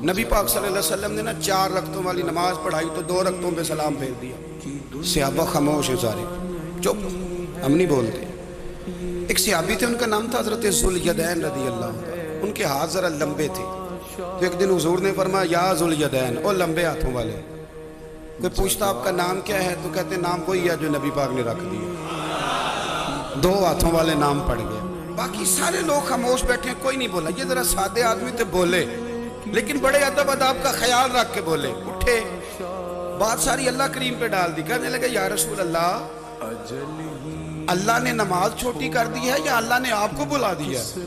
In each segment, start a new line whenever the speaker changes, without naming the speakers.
نبی پاک صلی اللہ علیہ وسلم نے نا 4 رکعتوں والی نماز پڑھائی تو 2 رکعتوں پہ سلام پھیر دیا. صحابہ خاموش ہیں سارے, چپ, ہم نہیں بولتے. ایک صحابی تھے, ان کا نام تھا حضرت ذوالیدین رضی اللہ عنہ. ان کے ہاتھ ذرا لمبے تھے, تو ایک دن حضور نے فرمایا یا ذوالیدین, او لمبے ہاتھوں والے. کوئی پوچھتا آپ کا نام کیا ہے تو کہتے نام وہی ہے جو نبی پاک نے رکھ دیا. 2 ہاتھوں والے نام پڑ گئے. باقی سارے لوگ خاموش بیٹھے ہیں, کوئی نہیں بولا. یہ ذرا سادے آدمی تھے, بولے, لیکن بڑے ادب اداب کا خیال رکھ کے بولے. اٹھے, بات ساری اللہ کریم پہ ڈال دی. کہنے لگے یا رسول اللہ, اللہ نے نماز چھوٹی کر دی ہے یا اللہ نے آپ کو بلا دیا ہے؟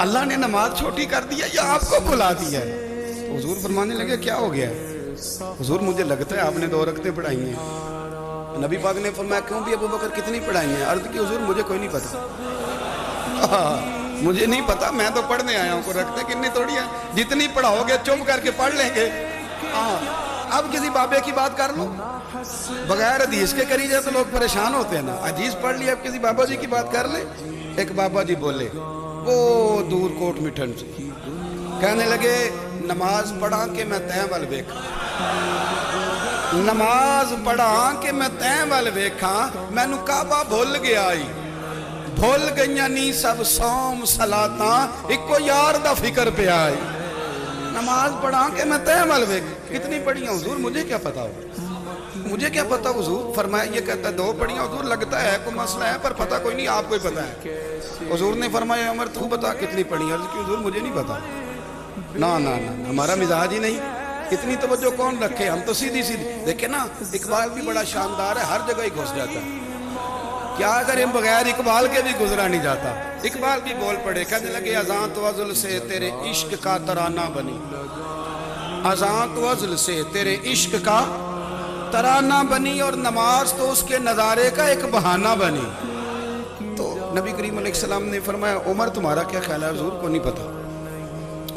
اللہ نے نماز چھوٹی کر دی ہے یا آپ کو بلا دیا ہے؟ تو حضور فرمانے لگے کیا ہو گیا ہے؟ حضور مجھے لگتا ہے آپ نے 2 رکعتیں پڑھائی ہیں. نبی پاک نے فرمایا کیوں بھی ابو بکر کتنی پڑھائی ہیں؟ عرض کی حضور مجھے کوئی نہیں پتا, مجھے نہیں پتا, میں تو پڑھنے آیا ہوں. کو رکھتے کتنی تھوڑی ہیں, جتنی پڑھاؤ گے چپ کر کے پڑھ لیں گے. اب کسی بابے کی بات کر لو, بغیر حدیث کے کری جائے تو لوگ پریشان ہوتے ہیں نا. حدیث پڑھ لی, اب کسی بابا جی کی بات کر لیں. ایک بابا جی بولے وہ دور کوٹ مٹھن سے, کہنے لگے نماز پڑھا کہ میں تیں وال ویکھاں, نماز پڑھا کہ میں تیں وال ویکھاں, مینوں کعبہ بھول گیا آئی, بھول گئیاں نہیں سب صوم صلاتاں, ایکو یار دا فکر پہ آئی. نماز پڑھا کہ میں تیں وال ویکھاں. کتنی پڑھی ہیں حضور؟ مجھے کیا پتا ہو, مجھے کیا پتا حضور. فرمایا یہ کہتا ہے 2 پڑھی ہیں حضور, لگتا ہے کوئی مسئلہ ہے پر پتہ کوئی نہیں, آپ کو ہی پتا ہے. حضور نے فرمایا عمر تو بتا کتنی پڑھی ہیں؟ عرض کی حضور مجھے نہیں پتا. نا نا نا, ہمارا مزاج ہی نہیں. اتنی توجہ کون رکھے, ہم تو سیدھی سیدھی. دیکھیں نا اقبال بھی بڑا شاندار ہے, ہر جگہ ہی گھس جاتا ہے. کیا اگر ہم بغیر اقبال کے بھی گزرا نہیں جاتا. اقبال بھی بول پڑے, کہنے لگے اذاں تو ازل سے تیرے عشق کا ترانہ بنی, اذاں تو ازل سے تیرے عشق کا ترانہ بنی, اور نماز تو اس کے نظارے کا ایک بہانہ بنی. تو نبی کریم علیہ السلام نے فرمایا عمر تمہارا کیا خیال ہے؟ حضور کو نہیں پتا.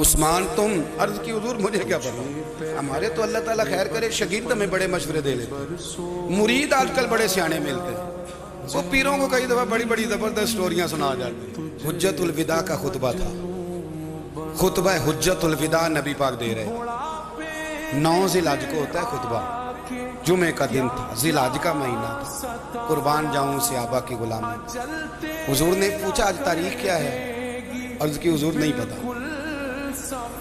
عثمان تم؟ عرض کی حضور مجھے کیا پتا. ہمارے تو اللہ تعالیٰ خیر کرے شاگرد ہمیں بڑے مشورے دے لیتے, مرید آج کل بڑے سیانے ملتے ہیں. وہ پیروں کو کئی دفعہ بڑی بڑی زبردست سٹوریاں سنا جاتے. حجت الوداع کا خطبہ تھا, خطبہ حجت الوداع نبی پاک دے رہے. 9 ذی الحج کو ہوتا ہے خطبہ, جمعے کا دن تھا, ذی الحج کا مہینہ تھا. قربان جاؤں صحابہ کی غلامی. حضور نے پوچھا آج تاریخ کیا ہے؟ عرض کی حضور نہیں پتا.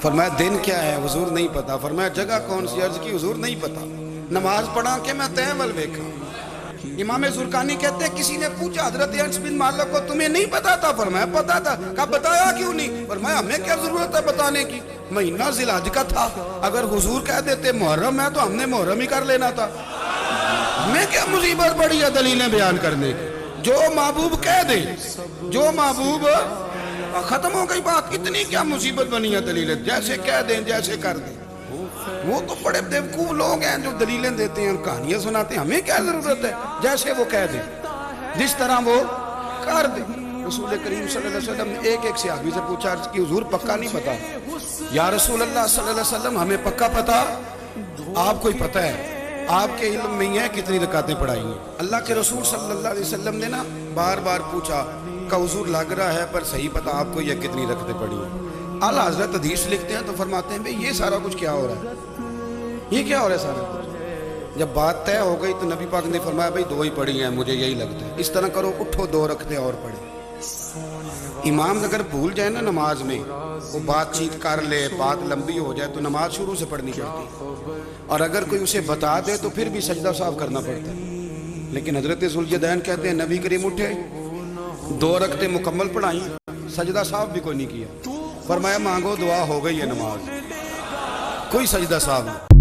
فرمایا دن کیا ہے؟ حضور نہیں پتا. فرمایا جگہ کون سی؟ عرض کی حضور نہیں پتا. نماز پڑھا کہ میں تیں ول ویکھاں. امام زرقانی کہتے ہیں کسی نے پوچھا حضرت انس بن مالک کو تمہیں نہیں پتا تھا؟ فرمایا پتا تھا. کہا بتایا کیوں نہیں؟ فرمایا ہمیں کیا ضرورت ہے بتانے کی, مہینہ ذی الحج کا تھا. اگر حضور کہہ دیتے محرم ہے تو ہم نے محرم ہی کر لینا تھا. ہمیں کیا مصیبت پڑی ہے دلیلیں بیان کرنے کی؟ جو محبوب کہہ دے, جو محبوب, ختم ہو گئی بات. اتنی کیا مصیبت بنی ہے دلیلیں, جیسے کہہ دیں جیسے کر دیں. وہ تو بڑے بیوقوف لوگ ہیں جو دلیلیں دیتے ہیں, کہانیاں سناتے ہیں. ہمیں کیا ضرورت ہے, جیسے وہ کہہ دیں جس طرح وہ کر دیں. رسول کریم صلی اللہ علیہ وسلم نے ایک صحابی سے پوچھا کہ حضور پکا نہیں پتا؟ یا رسول اللہ صلی اللہ علیہ وسلم ہمیں پکا پتا, آپ کو ہی پتا ہے, آپ کے علم میں ہی ہے کتنی رکعتیں پڑھائی ہیں. اللہ کے رسول صلی اللہ علیہ وسلم نے نا بار بار پوچھا کہ حضور لگ رہا ہے پر صحیح پتا آپ کو یہ کتنی رکعتیں پڑھی ہیں. اعلیٰ حضرت حدیث لکھتے ہیں تو فرماتے ہیں بھئی یہ سارا کچھ کیا ہو رہا ہے, یہ کیا ہو رہا ہے سارا کچھ. جب بات طے ہو گئی تو نبی پاک نے فرمایا بھئی 2 ہی پڑھی ہیں, مجھے یہی لگتا ہے. اس طرح کرو, اٹھو 2 رکعتیں اور پڑھیں. امام اگر بھول جائے نا نماز میں, وہ بات چیت کر لے, بات لمبی ہو جائے تو نماز شروع سے پڑھنی پڑتی, اور اگر کوئی اسے بتا دے تو پھر بھی سجدہ صاحب کرنا پڑتا ہے. لیکن حضرت ذوالجدین کہتے ہیں نبی کریم اٹھے, 2 رکعتیں مکمل پڑھائیں, سجدہ صاحب بھی کوئی نہیں کیا. فرمایا مانگو دعا ہو گئی ہے نماز, کوئی سجدہ صاحب نہیں.